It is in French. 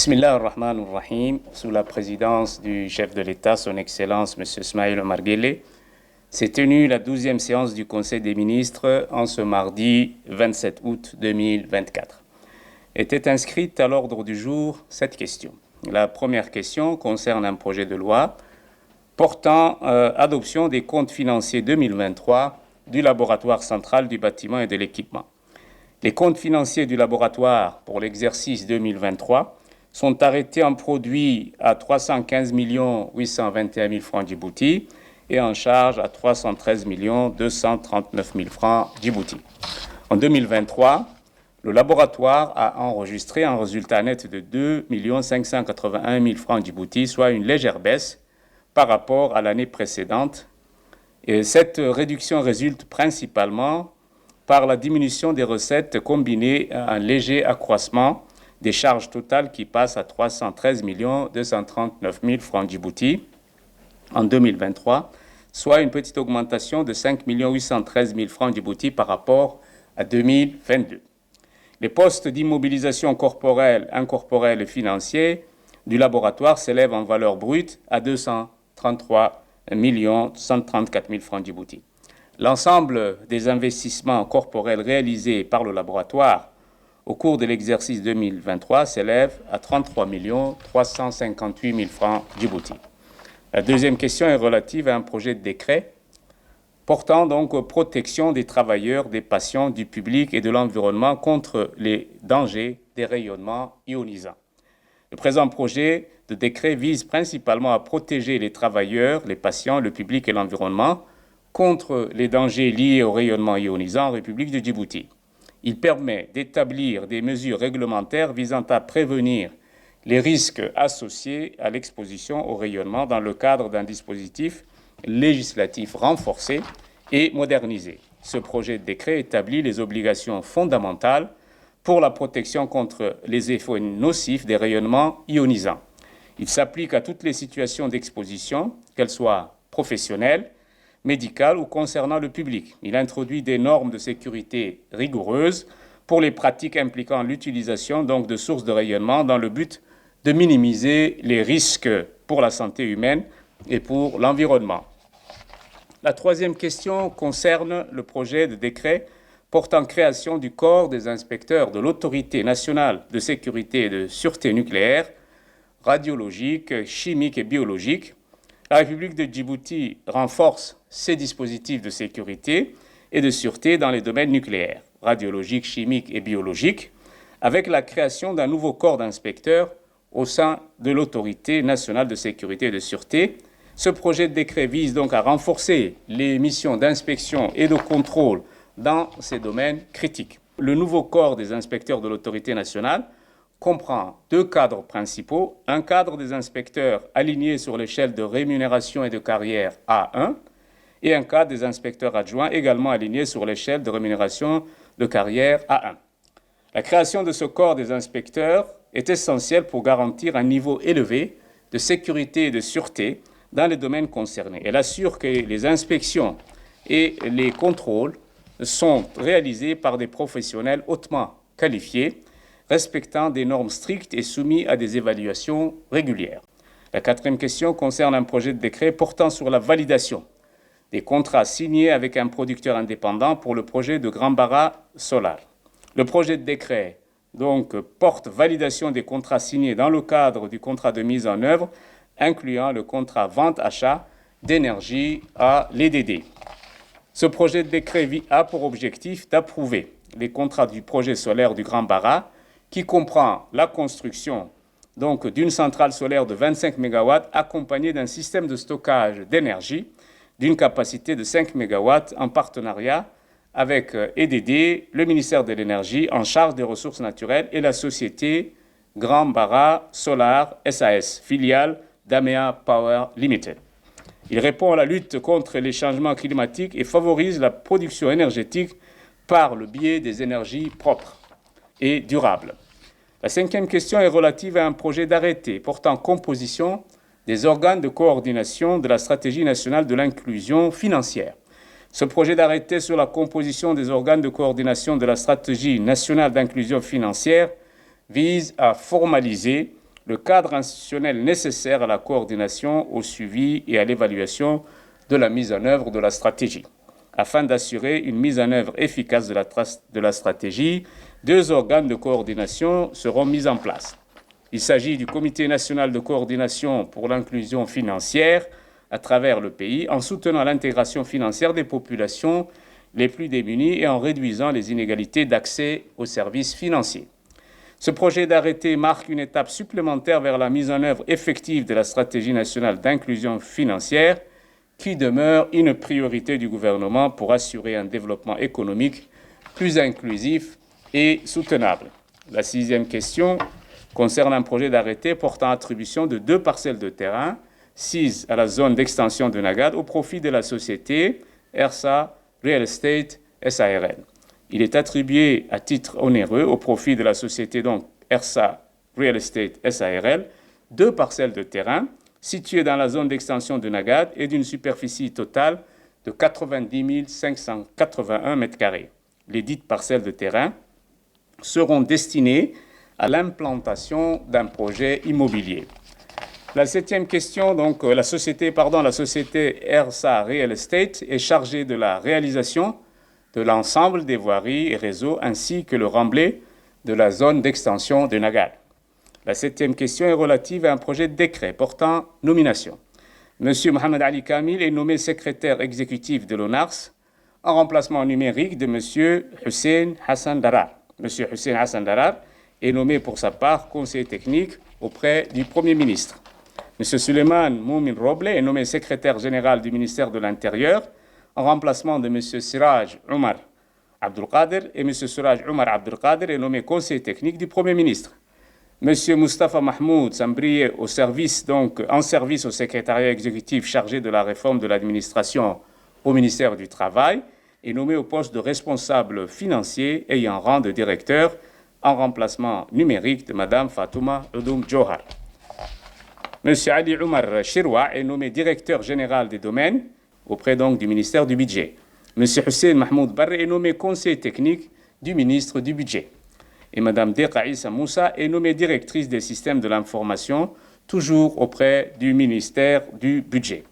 Bismillah ar-Rahman ar-Rahim, sous la présidence du chef de l'État, son Excellence M. Ismaïl Omar Guelleh, s'est tenue la 12e séance du Conseil des ministres en ce mardi 27 août 2024. Était inscrite à l'ordre du jour cette question. La première question concerne un projet de loi portant adoption des comptes financiers 2023 du laboratoire central du bâtiment et de l'équipement. Les comptes financiers du laboratoire pour l'exercice 2023 sont arrêtés en produit à 315 821 000 francs djibouti et en charge à 313 239 000 francs djibouti. En 2023, le laboratoire a enregistré un résultat net de 2 581 000 francs djibouti, soit une légère baisse par rapport à l'année précédente. Et cette réduction résulte principalement par la diminution des recettes combinée à un léger accroissement des charges totales qui passent à 313 239 000 francs djibouti en 2023, soit une petite augmentation de 5 813 000 francs djibouti par rapport à 2022. Les postes d'immobilisation corporelle, incorporelle et financiers du laboratoire s'élèvent en valeur brute à 233 134 000 francs djibouti. L'ensemble des investissements corporels réalisés par le laboratoire au cours de l'exercice 2023 s'élève à 33 358 000 francs djibouti. La deuxième question est relative à un projet de décret portant donc protection des travailleurs, des patients, du public et de l'environnement contre les dangers des rayonnements ionisants. Le présent projet de décret vise principalement à protéger les travailleurs, les patients, le public et l'environnement contre les dangers liés au rayonnement ionisant en République de Djibouti. Il permet d'établir des mesures réglementaires visant à prévenir les risques associés à l'exposition au rayonnement dans le cadre d'un dispositif législatif renforcé et modernisé. Ce projet de décret établit les obligations fondamentales pour la protection contre les effets nocifs des rayonnements ionisants. Il s'applique à toutes les situations d'exposition, qu'elles soient professionnelles, médicales ou concernant le public. Il introduit des normes de sécurité rigoureuses pour les pratiques impliquant l'utilisation donc de sources de rayonnement dans le but de minimiser les risques pour la santé humaine et pour l'environnement. La troisième question concerne le projet de décret portant création du corps des inspecteurs de l'Autorité nationale de sécurité et de sûreté nucléaire, radiologique, chimique et biologique. La République de Djibouti renforce ses dispositifs de sécurité et de sûreté dans les domaines nucléaires, radiologiques, chimiques et biologiques, avec la création d'un nouveau corps d'inspecteurs au sein de l'Autorité nationale de sécurité et de sûreté. Ce projet de décret vise donc à renforcer les missions d'inspection et de contrôle dans ces domaines critiques. Le nouveau corps des inspecteurs de l'Autorité nationale comprend deux cadres principaux, un cadre des inspecteurs alignés sur l'échelle de rémunération et de carrière A1 et un cadre des inspecteurs adjoints également alignés sur l'échelle de rémunération de carrière A1. La création de ce corps des inspecteurs est essentielle pour garantir un niveau élevé de sécurité et de sûreté dans les domaines concernés. Elle assure que les inspections et les contrôles sont réalisés par des professionnels hautement qualifiés, respectant des normes strictes et soumis à des évaluations régulières. La quatrième question concerne un projet de décret portant sur la validation des contrats signés avec un producteur indépendant pour le projet de Grand Bara Solar. Le projet de décret donc porte validation des contrats signés dans le cadre du contrat de mise en œuvre, incluant le contrat vente-achat d'énergie à l'EDD. Ce projet de décret a pour objectif d'approuver les contrats du projet solaire du Grand Bara, qui comprend la construction donc d'une centrale solaire de 25 MW accompagnée d'un système de stockage d'énergie d'une capacité de 5 MW en partenariat avec EDD, le ministère de l'Énergie en charge des ressources naturelles et la société Grand Bara Solar SAS, filiale d'Amea Power Limited. Il répond à la lutte contre les changements climatiques et favorise la production énergétique par le biais des énergies propres et durables. La cinquième question est relative à un projet d'arrêté portant composition des organes de coordination de la stratégie nationale de l'inclusion financière. Ce projet d'arrêté sur la composition des organes de coordination de la stratégie nationale d'inclusion financière vise à formaliser le cadre institutionnel nécessaire à la coordination, au suivi et à l'évaluation de la mise en œuvre de la stratégie. Afin d'assurer une mise en œuvre efficace de la stratégie, 2 organes de coordination seront mis en place. Il s'agit du Comité national de coordination pour l'inclusion financière à travers le pays, en soutenant l'intégration financière des populations les plus démunies et en réduisant les inégalités d'accès aux services financiers. Ce projet d'arrêté marque une étape supplémentaire vers la mise en œuvre effective de la stratégie nationale d'inclusion financière, qui demeure une priorité du gouvernement pour assurer un développement économique plus inclusif et soutenable. La 6e question concerne un projet d'arrêté portant attribution de 2 parcelles de terrain, 6 à la zone d'extension de Nagad, au profit de la société ERSA Real Estate SARL. Il est attribué à titre onéreux au profit de la société donc ERSA Real Estate SARL 2 parcelles de terrain situées dans la zone d'extension de Nagad et d'une superficie totale de 90 581 m². Les dites parcelles de terrain seront destinées à l'implantation d'un projet immobilier. La 7e question, donc la société ERSA Real Estate est chargée de la réalisation de l'ensemble des voiries et réseaux ainsi que le remblai de la zone d'extension de Nagad. La 7e question est relative à un projet de décret portant nomination. M. Mohamed Ali Kamil est nommé secrétaire exécutif de l'ONARS en remplacement numérique de M. Hussein Hassan Darar. M. Hussein Hassan Darar est nommé pour sa part conseiller technique auprès du Premier ministre. M. Suleiman Moumin Roble est nommé secrétaire général du ministère de l'Intérieur en remplacement de M. Siraj Omar Abdelkader et M. Siraj Omar Abdelkader est nommé conseiller technique du Premier ministre. M. Mustafa Mahmoud Sambriye en service au secrétariat exécutif chargé de la réforme de l'administration au ministère du Travail est nommé au poste de responsable financier ayant rang de directeur en remplacement numérique de Mme Fatouma Oudoum Johar. M. Ali Omar Shirwa est nommé directeur général des domaines auprès donc du ministère du Budget. M. Hussein Mahmoud Barre est nommé conseiller technique du ministre du Budget. Et Mme Deqa Issa Moussa est nommée directrice des systèmes de l'information, toujours auprès du ministère du Budget.